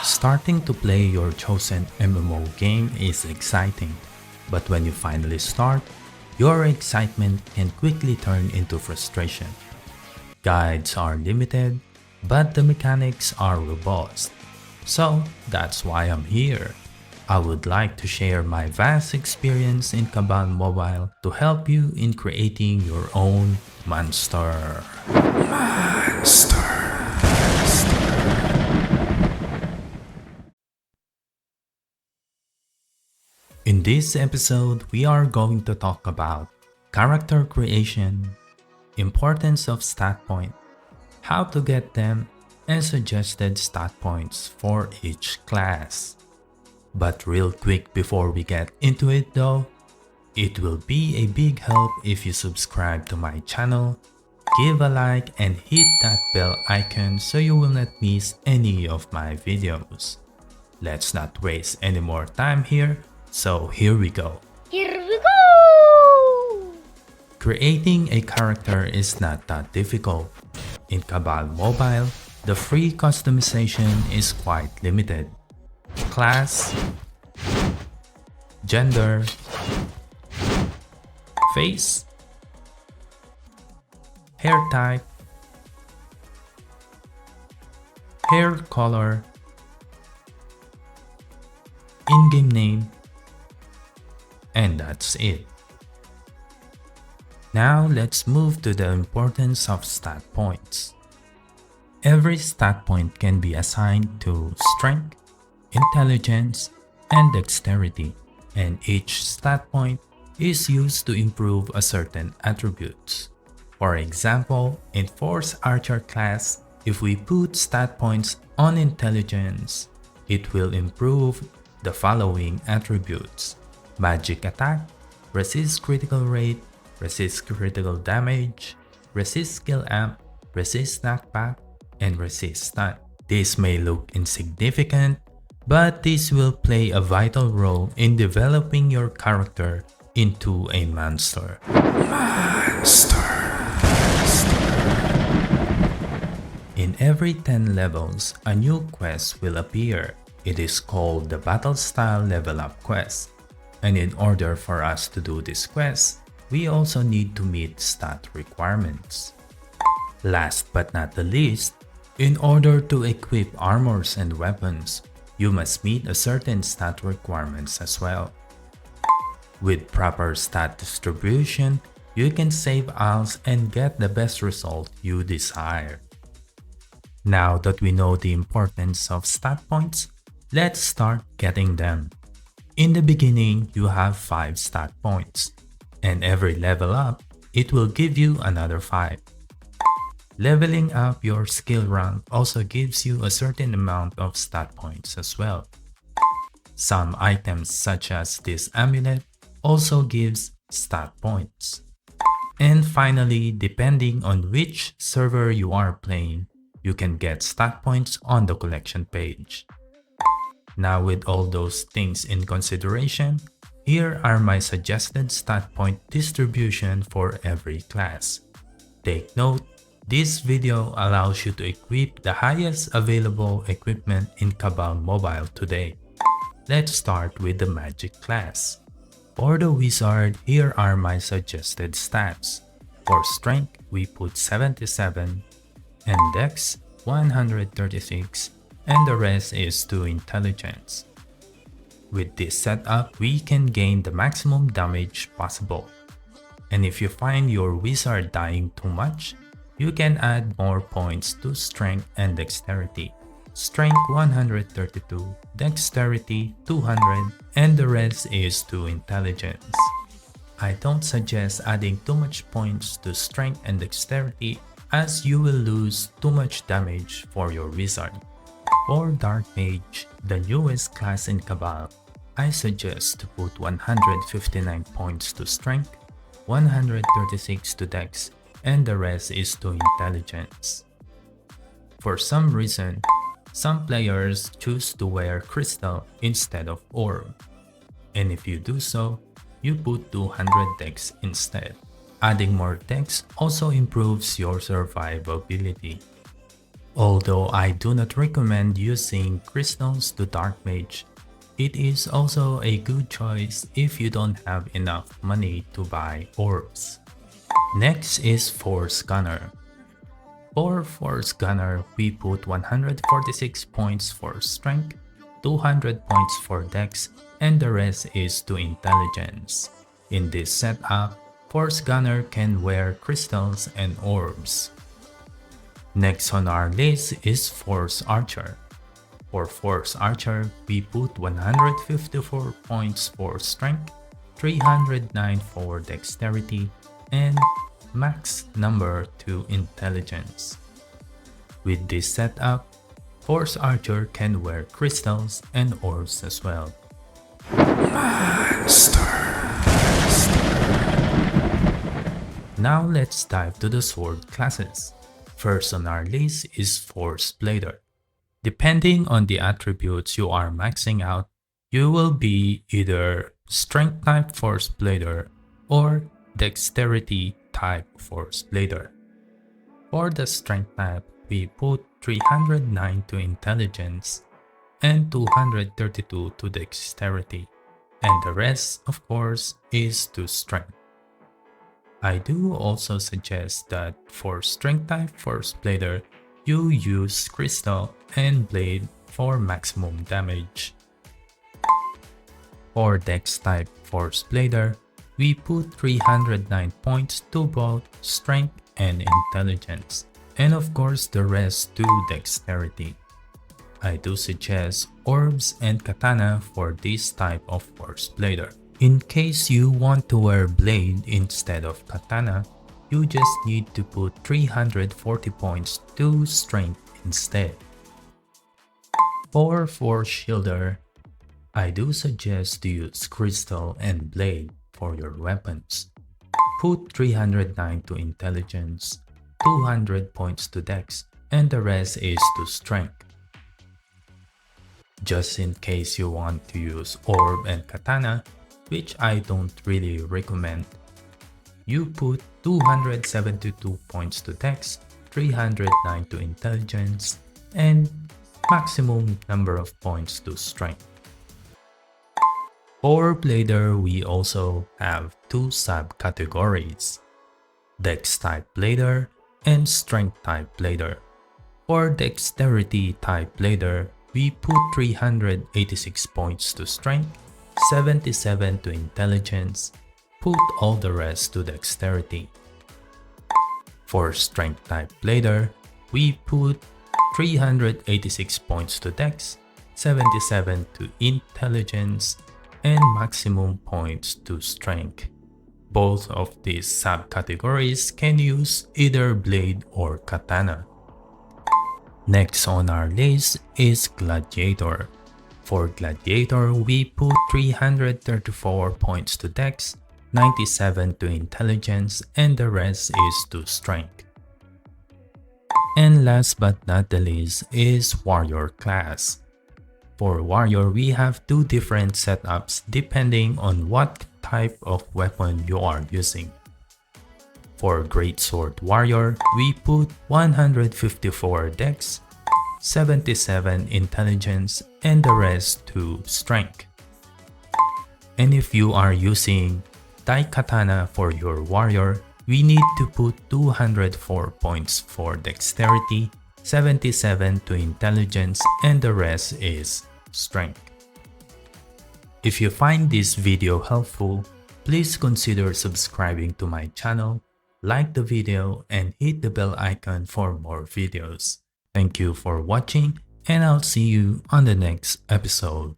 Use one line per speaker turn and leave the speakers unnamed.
Starting to play your chosen MMO game is exciting, but when you finally start, your excitement can quickly turn into frustration. Guides are limited, but the mechanics are robust. So that's why I'm here. I would like to share my vast experience in Cabal Mobile to help you in creating your own monster. In this episode, we are going to talk about character creation, importance of stat point, how to get them, and suggested stat points for each class. But real quick before we get into it though, it will be a big help if you subscribe to my channel, give a like and hit that bell icon so you will not miss any of my videos. Let's not waste any more time here, so here we go. Creating a character is not that difficult. In Cabal Mobile, the free customization is quite limited. Class, gender, face, hair type, hair color, in-game name, and that's it. Now let's move to the importance of stat points. Every stat point can be assigned to strength, intelligence, and dexterity, and each stat point is used to improve a certain attributes. For example, in Force Archer class, if we put stat points on intelligence, it will improve the following attributes: magic attack, resist critical rate, resist critical damage, resist skill amp, resist knockback, and resist stun. This may look insignificant, but this will play a vital role in developing your character into a monster. In every 10 levels, a new quest will appear. It is called the Battle Style Level Up quest. And in order for us to do this quest, we also need to meet stat requirements. Last but not the least, in order to equip armors and weapons, you must meet a certain stat requirements as well. With proper stat distribution, you can save owls and get the best result you desire. Now that we know the importance of stat points, let's start getting them. In the beginning, you have 5 stat points, and every level up, it will give you another 5. Leveling up your skill rank also gives you a certain amount of stat points as well. Some items such as this amulet also gives stat points. And finally, depending on which server you are playing, you can get stat points on the collection page. Now with all those things in consideration, here are my suggested stat point distribution for every class. Take note, this video allows you to equip the highest available equipment in Cabal Mobile today. Let's start with the Magic class. For the Wizard, here are my suggested stats. For Strength, we put 77, and Dex, 136, and the rest is to Intelligence. With this setup, we can gain the maximum damage possible. And if you find your Wizard dying too much, you can add more points to Strength and Dexterity. Strength 132, Dexterity 200, and the rest is to Intelligence. I don't suggest adding too much points to Strength and Dexterity as you will lose too much damage for your Wizard. For Dark Mage, the newest class in Cabal, I suggest to put 159 points to Strength, 136 to Dex, and the rest is to Intelligence. For some reason, some players choose to wear Crystal instead of Orb, and if you do so, you put 200 Dex instead. Adding more Dex also improves your survivability. Although I do not recommend using crystals to dark mage, it is also a good choice if you don't have enough money to buy orbs. Next is Force Gunner. For Force Gunner, we put 146 points for strength, 200 points for dex, and the rest is to intelligence. In this setup, Force Gunner can wear crystals and orbs. Next on our list is Force Archer. For Force Archer, we put 154 points for strength, 309 for dexterity, and max number to intelligence. With this setup, Force Archer can wear crystals and orbs as well. Now let's dive to the sword classes. First on our list is Force Blader. Depending on the attributes you are maxing out, you will be either Strength type Force Blader or Dexterity type Force Blader. For the Strength type, we put 309 to Intelligence and 232 to Dexterity, and the rest, of course, is to Strength. I do also suggest that for Strength type Force Blader, you use Crystal and Blade for maximum damage. For Dex type Force Blader, we put 309 points to both Strength and Intelligence, and of course the rest to Dexterity. I do suggest Orbs and Katana for this type of Force Blader. In case you want to wear Blade instead of Katana, you just need to put 340 points to Strength instead. For Force Shielder, I do suggest to use Crystal and Blade for your weapons. Put 309 to Intelligence, 200 points to Dex, and the rest is to Strength. Just in case you want to use Orb and Katana, which I don't really recommend, you put 272 points to Dex, 309 to Intelligence, and maximum number of points to Strength. For Blader, we also have two subcategories, Dex type Blader and Strength type Blader. For Dexterity type Blader, we put 386 points to Strength, 77 to Intelligence, put all the rest to Dexterity. For Strength type Blader, we put 386 points to Dex, 77 to Intelligence, and maximum points to Strength. Both of these subcategories can use either Blade or Katana. Next on our list is Gladiator. For Gladiator, we put 334 points to Dex, 97 to Intelligence, and the rest is to Strength. And last but not the least is Warrior class. For Warrior, we have two different setups depending on what type of weapon you are using. For Greatsword Warrior, we put 154 Dex, 77 Intelligence, and the rest to Strength. And if you are using Daikatana for your Warrior, we need to put 204 points for Dexterity, 77 to Intelligence, and the rest is Strength. If you find this video helpful, please consider subscribing to my channel, like the video, and hit the bell icon for more videos. Thank you for watching, and I'll see you on the next episode.